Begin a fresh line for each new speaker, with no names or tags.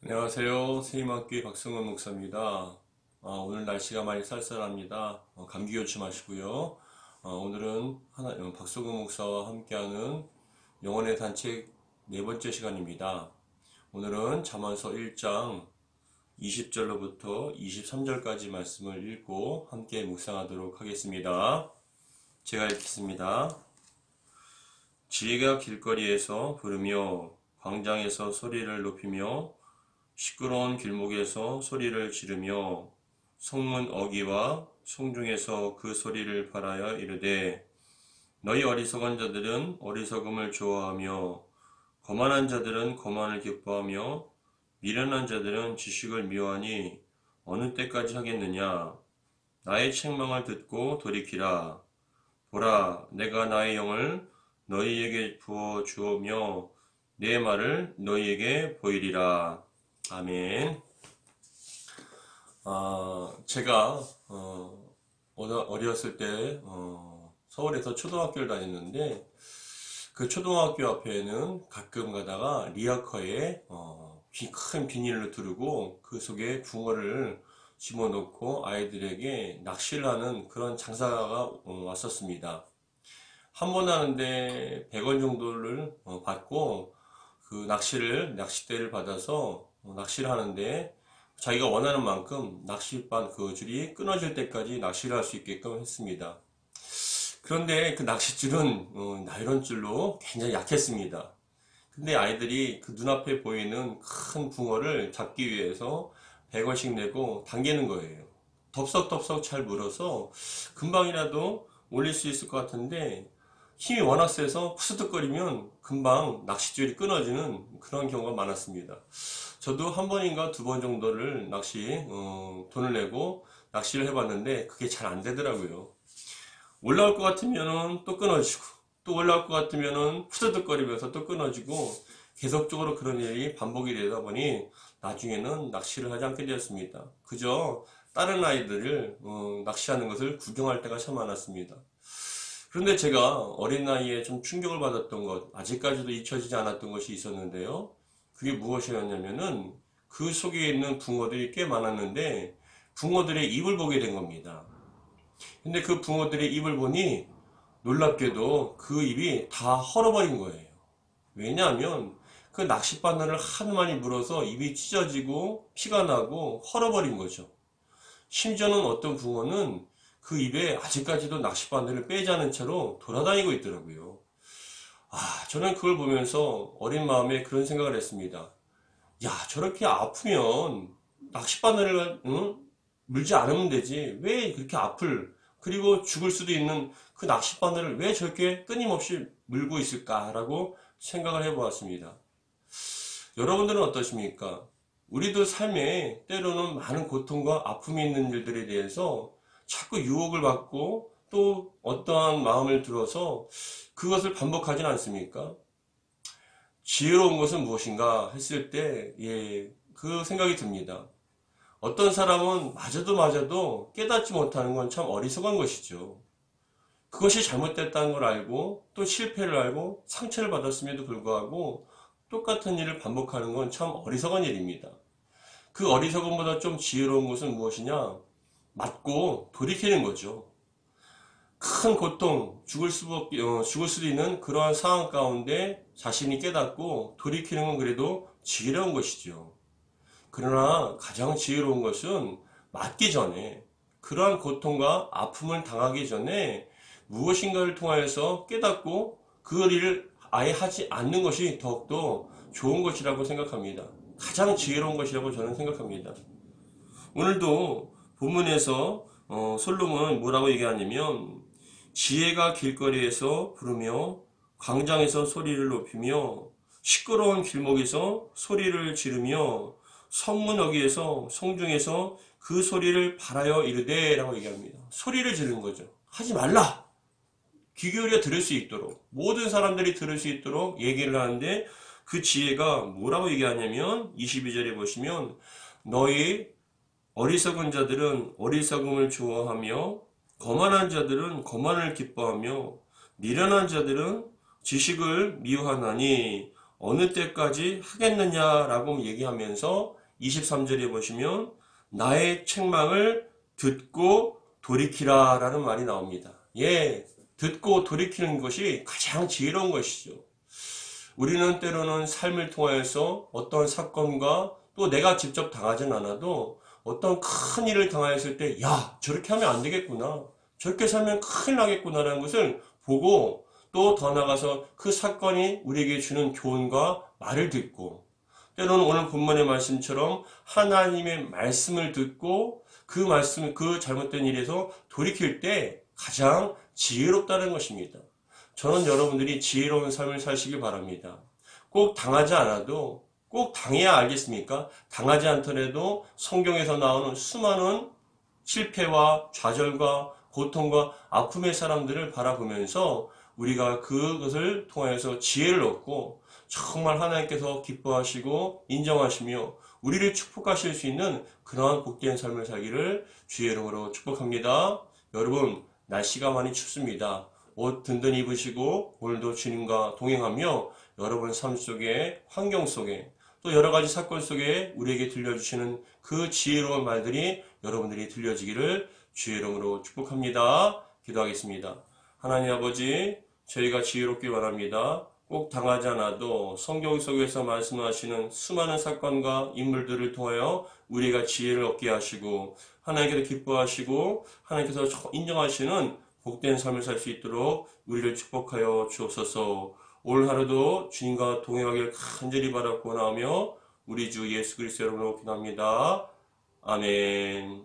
안녕하세요. 세임학교의 박성원 목사입니다. 오늘 날씨가 많이 쌀쌀합니다. 감기 조심하시고요. 오늘은 박성원 목사와 함께하는 영혼의 단책 네 번째 시간입니다. 오늘은 잠언서 1장 20절로부터 23절까지 말씀을 읽고 함께 묵상하도록 하겠습니다. 제가 읽겠습니다. 지혜가 길거리에서 부르며 광장에서 소리를 높이며 시끄러운 길목에서 소리를 지르며 성문 어귀와 성중에서 그 소리를 발하여 이르되 너희 어리석은 자들은 어리석음을 좋아하며 거만한 자들은 거만을 기뻐하며 미련한 자들은 지식을 미워하니 어느 때까지 하겠느냐. 나의 책망을 듣고 돌이키라. 보라, 내가 나의 영을 너희에게 부어 주오며 내 말을 너희에게 보이리라. 아멘. 제가 어렸을 때 서울에서 초등학교를 다녔는데 그 초등학교 앞에는 가끔 가다가 리어커에 큰 비닐을 두르고 그 속에 붕어를 집어넣고 아이들에게 낚시를 하는 그런 장사가 왔었습니다. 한 번 하는데 100원 정도를 받고 그 낚싯대를 받아서 낚시를 하는데 자기가 원하는 만큼 낚싯반 그 줄이 끊어질 때까지 낚시를 할 수 있게끔 했습니다. 그런데 그 낚싯줄은 나이론 줄로 굉장히 약했습니다. 근데 아이들이 그 눈앞에 보이는 큰 붕어를 잡기 위해서 100원씩 내고 당기는 거예요. 덥석덥석 잘 물어서 금방이라도 올릴 수 있을 것 같은데 힘이 워낙 세서 푸스득거리면 금방 낚싯줄이 끊어지는 그런 경우가 많았습니다. 저도 한 번인가 두 번 정도를 돈을 내고 낚시를 해봤는데 그게 잘 안 되더라고요. 올라올 것 같으면은 또 끊어지고 또 올라올 것 같으면은 푸스득거리면서 또 끊어지고 계속적으로 그런 일이 반복이 되다 보니 나중에는 낚시를 하지 않게 되었습니다. 그저 다른 아이들을 낚시하는 것을 구경할 때가 참 많았습니다. 그런데 제가 어린 나이에 좀 충격을 받았던 것, 아직까지도 잊혀지지 않았던 것이 있었는데요. 그게 무엇이었냐면은 그 속에 있는 붕어들이 꽤 많았는데 붕어들의 입을 보게 된 겁니다. 근데 그 붕어들의 입을 보니 놀랍게도 그 입이 다 헐어버린 거예요. 왜냐하면 그 낚싯바늘을 하도 많이 물어서 입이 찢어지고 피가 나고 헐어버린 거죠. 심지어는 어떤 붕어는 그 입에 아직까지도 낚싯바늘을 빼지 않은 채로 돌아다니고 있더라고요. 저는 그걸 보면서 어린 마음에 그런 생각을 했습니다. 야, 저렇게 아프면 낚싯바늘을 물지 않으면 되지. 왜 그렇게 그리고 죽을 수도 있는 그 낚싯바늘을 왜 저렇게 끊임없이 물고 있을까라고 생각을 해보았습니다. 여러분들은 어떠십니까? 우리도 삶에 때로는 많은 고통과 아픔이 있는 일들에 대해서 자꾸 유혹을 받고 또 어떠한 마음을 들어서 그것을 반복하진 않습니까? 지혜로운 것은 무엇인가 했을 때, 그 생각이 듭니다. 어떤 사람은 맞아도 깨닫지 못하는 건 참 어리석은 것이죠. 그것이 잘못됐다는 걸 알고 또 실패를 알고 상처를 받았음에도 불구하고 똑같은 일을 반복하는 건 참 어리석은 일입니다. 그 어리석음보다 좀 지혜로운 것은 무엇이냐? 맞고 돌이키는 거죠. 큰 고통, 죽을 수도 있는 그러한 상황 가운데 자신이 깨닫고 돌이키는 건 그래도 지혜로운 것이죠. 그러나 가장 지혜로운 것은 맞기 전에, 그러한 고통과 아픔을 당하기 전에 무엇인가를 통하여서 깨닫고 그 일을 아예 하지 않는 것이 더욱더 좋은 것이라고 생각합니다. 가장 지혜로운 것이라고 저는 생각합니다. 오늘도 본문에서 솔로몬은 뭐라고 얘기하냐면 지혜가 길거리에서 부르며 광장에서 소리를 높이며 시끄러운 길목에서 소리를 지르며 성문 어귀에서 성중에서 그 소리를 발하여 이르되 라고 얘기합니다. 소리를 지르는 거죠. 하지 말라! 귀 기울여 들을 수 있도록, 모든 사람들이 들을 수 있도록 얘기를 하는데 그 지혜가 뭐라고 얘기하냐면 22절에 보시면 너희 어리석은 자들은 어리석음을 좋아하며 거만한 자들은 거만을 기뻐하며 미련한 자들은 지식을 미워하나니 어느 때까지 하겠느냐라고 얘기하면서 23절에 보시면 나의 책망을 듣고 돌이키라 라는 말이 나옵니다. 예, 듣고 돌이키는 것이 가장 지혜로운 것이죠. 우리는 때로는 삶을 통하여서 어떤 사건과 또 내가 직접 당하진 않아도 어떤 큰 일을 당하였을 때, 야, 저렇게 하면 안 되겠구나. 저렇게 살면 큰일 나겠구나라는 것을 보고 또 더 나아가서 그 사건이 우리에게 주는 교훈과 말을 듣고 때로는 오늘 본문의 말씀처럼 하나님의 말씀을 듣고 그 말씀, 그 잘못된 일에서 돌이킬 때 가장 지혜롭다는 것입니다. 저는 여러분들이 지혜로운 삶을 사시길 바랍니다. 꼭 당하지 않아도 꼭 당해야 알겠습니까? 당하지 않더라도 성경에서 나오는 수많은 실패와 좌절과 고통과 아픔의 사람들을 바라보면서 우리가 그것을 통해서 지혜를 얻고 정말 하나님께서 기뻐하시고 인정하시며 우리를 축복하실 수 있는 그러한 복된 삶을 살기를 주의 이름으로 축복합니다. 여러분, 날씨가 많이 춥습니다. 옷 든든히 입으시고 오늘도 주님과 동행하며 여러분 삶 속에, 환경 속에 또 여러 가지 사건 속에 우리에게 들려주시는 그 지혜로운 말들이 여러분들이 들려지기를 주의 이름으로 축복합니다. 기도하겠습니다. 하나님 아버지, 저희가 지혜롭길 바랍니다. 꼭 당하지 않아도 성경 속에서 말씀하시는 수많은 사건과 인물들을 통하여 우리가 지혜를 얻게 하시고 하나님께서 기뻐하시고 하나님께서 인정하시는 복된 삶을 살 수 있도록 우리를 축복하여 주옵소서. 올 하루도 주님과 동행하길 간절히 바라고 나오며 우리 주 예수 그리스도 이름으로 기도합니다. 아멘.